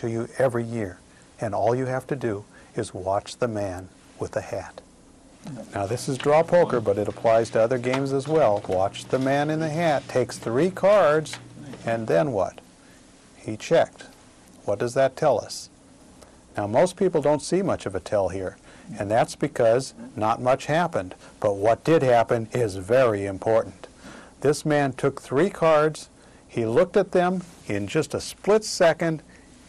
to you every year, and all you have to do is watch the man with the hat. Now this is draw poker, but it applies to other games as well. Watch the man in the hat takes 3 cards, and then what? He checked. What does that tell us? Now most people don't see much of a tell here, and that's because not much happened. But what did happen is very important. This man took 3 cards, he looked at them in just a split second,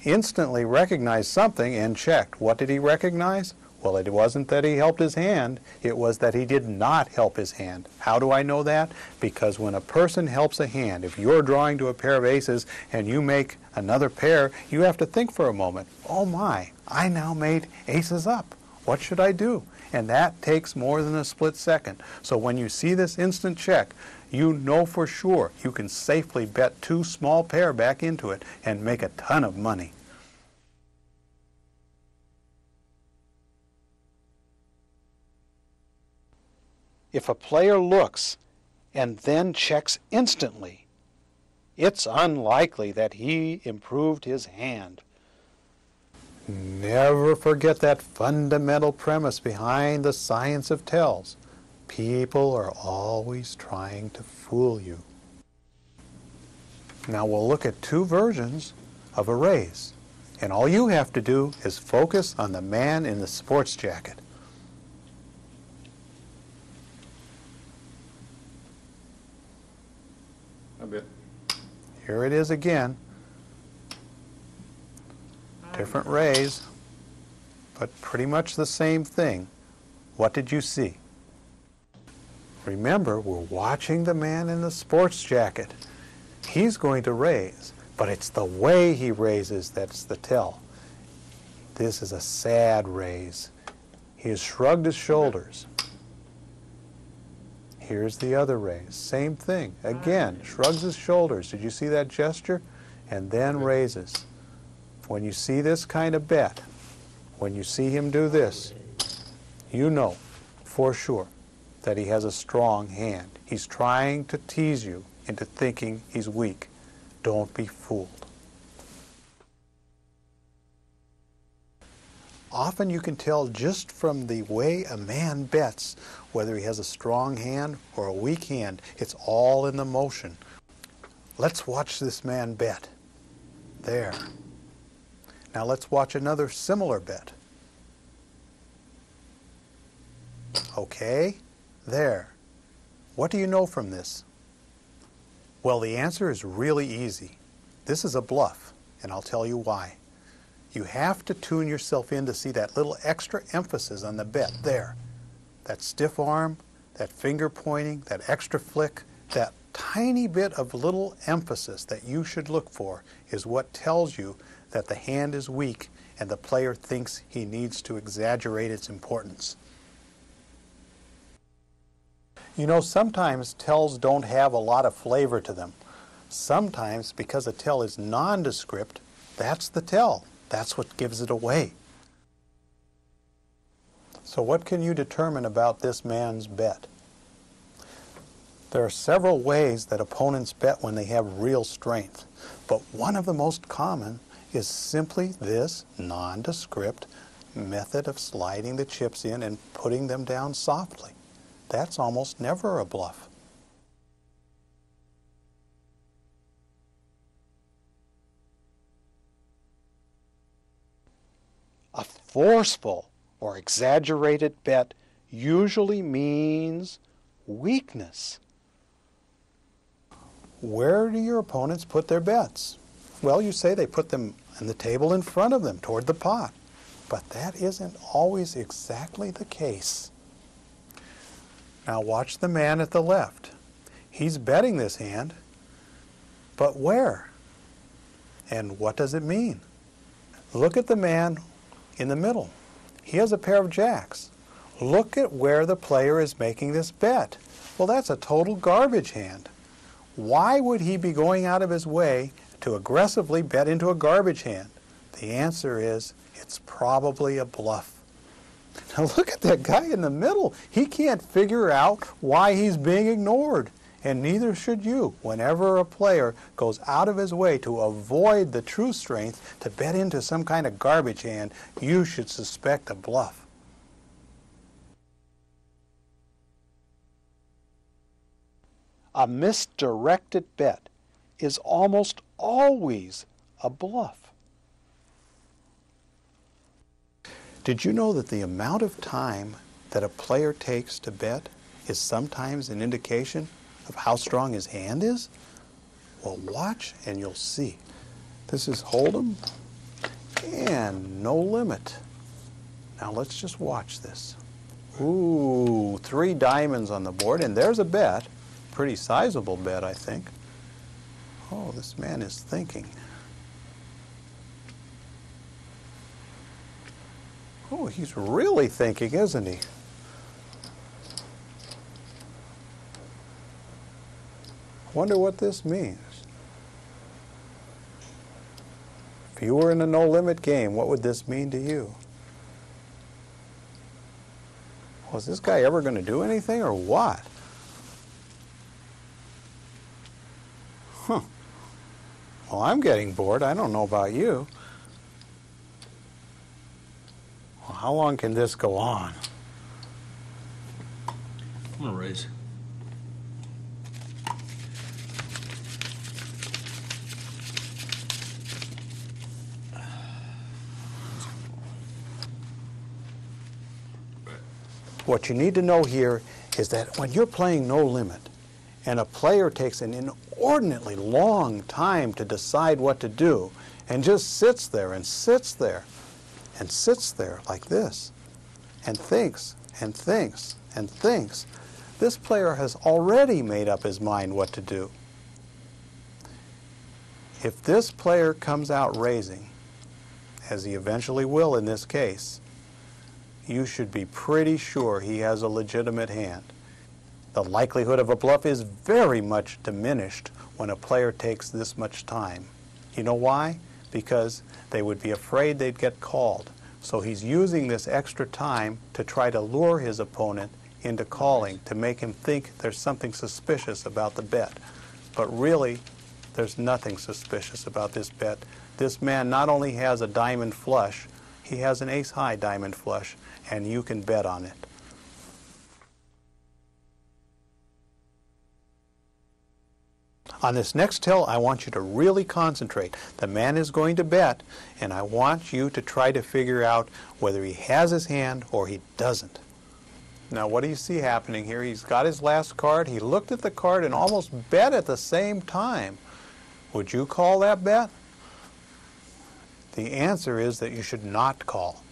instantly recognized something and checked. What did he recognize? Well, it wasn't that he helped his hand, it was that he did not help his hand. How do I know that? Because when a person helps a hand, if you're drawing to a pair of aces and you make another pair, you have to think for a moment, oh my, I now made aces up. What should I do? And that takes more than a split second. So when you see this instant check, you know for sure you can safely bet 2 small pair back into it and make a ton of money. If a player looks and then checks instantly, it's unlikely that he improved his hand. Never forget that fundamental premise behind the science of tells. People are always trying to fool you. Now we'll look at 2 versions of a raise, and all you have to do is focus on the man in the sports jacket. A bit. Here it is again. Different raise, but pretty much the same thing. What did you see? Remember, we're watching the man in the sports jacket. He's going to raise, but it's the way he raises that's the tell. This is a sad raise. He has shrugged his shoulders. Here's the other raise. Same thing. Again, shrugs his shoulders. Did you see that gesture? And then raises. When you see this kind of bet, when you see him do this, you know for sure that he has a strong hand. He's trying to tease you into thinking he's weak. Don't be fooled. Often you can tell just from the way a man bets whether he has a strong hand or a weak hand. It's all in the motion. Let's watch this man bet. There. Now let's watch another similar bet. Okay, there. What do you know from this? Well, the answer is really easy. This is a bluff, and I'll tell you why. You have to tune yourself in to see that little extra emphasis on the bet there. That stiff arm, that finger pointing, that extra flick, that tiny bit of little emphasis that you should look for is what tells you that the hand is weak and the player thinks he needs to exaggerate its importance. You know, sometimes tells don't have a lot of flavor to them. Sometimes, because a tell is nondescript, that's the tell. That's what gives it away. So what can you determine about this man's bet? There are several ways that opponents bet when they have real strength, but one of the most common is simply this nondescript method of sliding the chips in and putting them down softly. That's almost never a bluff. A forceful or exaggerated bet usually means weakness. Where do your opponents put their bets? Well, you say they put them on the table in front of them, toward the pot. But that isn't always exactly the case. Now watch the man at the left. He's betting this hand, but where? And what does it mean? Look at the man in the middle. He has a pair of jacks. Look at where the player is making this bet. Well, that's a total garbage hand. Why would he be going out of his way to aggressively bet into a garbage hand? The answer is, it's probably a bluff. Now look at that guy in the middle. He can't figure out why he's being ignored. And neither should you. Whenever a player goes out of his way to avoid the true strength to bet into some kind of garbage hand, you should suspect a bluff. A misdirected bet is almost always a bluff. Did you know that the amount of time that a player takes to bet is sometimes an indication of how strong his hand is? Well, watch and you'll see. This is Hold'em and no limit. Now let's just watch this. Ooh, 3 diamonds on the board, and there's a bet. Pretty sizable bet, I think. Oh, this man is thinking. Oh, he's really thinking, isn't he? Wonder what this means. If you were in a no-limit game, what would this mean to you? Well, is this guy ever going to do anything or what? Huh. Well, I'm getting bored. I don't know about you. Well, how long can this go on? I'm going to raise. What you need to know here is that when you're playing no limit and a player takes an inordinately long time to decide what to do and just sits there and sits there and sits there like this and thinks and thinks and thinks, this player has already made up his mind what to do. If this player comes out raising, as he eventually will in this case, you should be pretty sure he has a legitimate hand. The likelihood of a bluff is very much diminished when a player takes this much time. You know why? Because they would be afraid they'd get called. So he's using this extra time to try to lure his opponent into calling, to make him think there's something suspicious about the bet. But really, there's nothing suspicious about this bet. This man not only has a diamond flush, he has an ace-high diamond flush, and you can bet on it. On this next tell, I want you to really concentrate. The man is going to bet, and I want you to try to figure out whether he has his hand or he doesn't. Now, what do you see happening here? He's got his last card. He looked at the card and almost bet at the same time. Would you call that bet? The answer is that you should not call.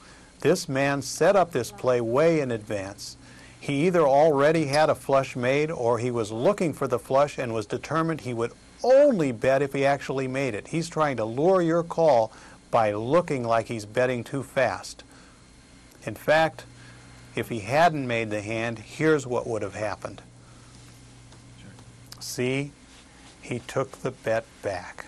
This man set up this play way in advance. He either already had a flush made or he was looking for the flush and was determined he would only bet if he actually made it. He's trying to lure your call by looking like he's betting too fast. In fact, if he hadn't made the hand, here's what would have happened. See? He took the bet back.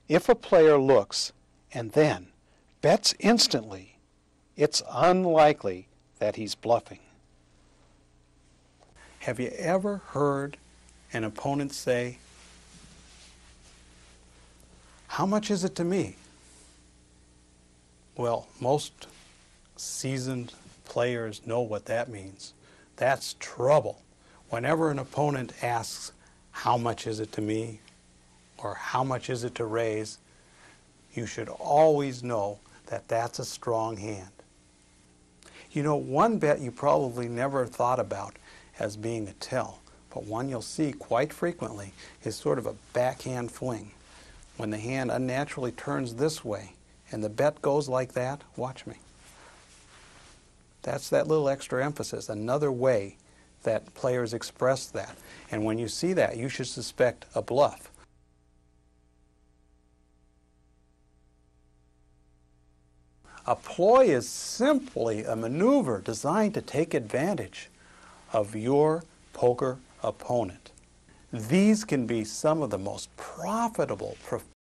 If a player looks and then bets instantly, it's unlikely that he's bluffing. Have you ever heard an opponent say, "How much is it to me?" Well, most seasoned players know what that means. That's trouble. Whenever an opponent asks, "How much is it to me?" or "How much is it to raise?" you should always know that that's a strong hand. You know, one bet you probably never thought about as being a tell, but one you'll see quite frequently is sort of a backhand fling. When the hand unnaturally turns this way and the bet goes like that, watch me. That's that little extra emphasis, another way that players express that. And when you see that, you should suspect a bluff. A ploy is simply a maneuver designed to take advantage of your poker opponent. These can be some of the most profitable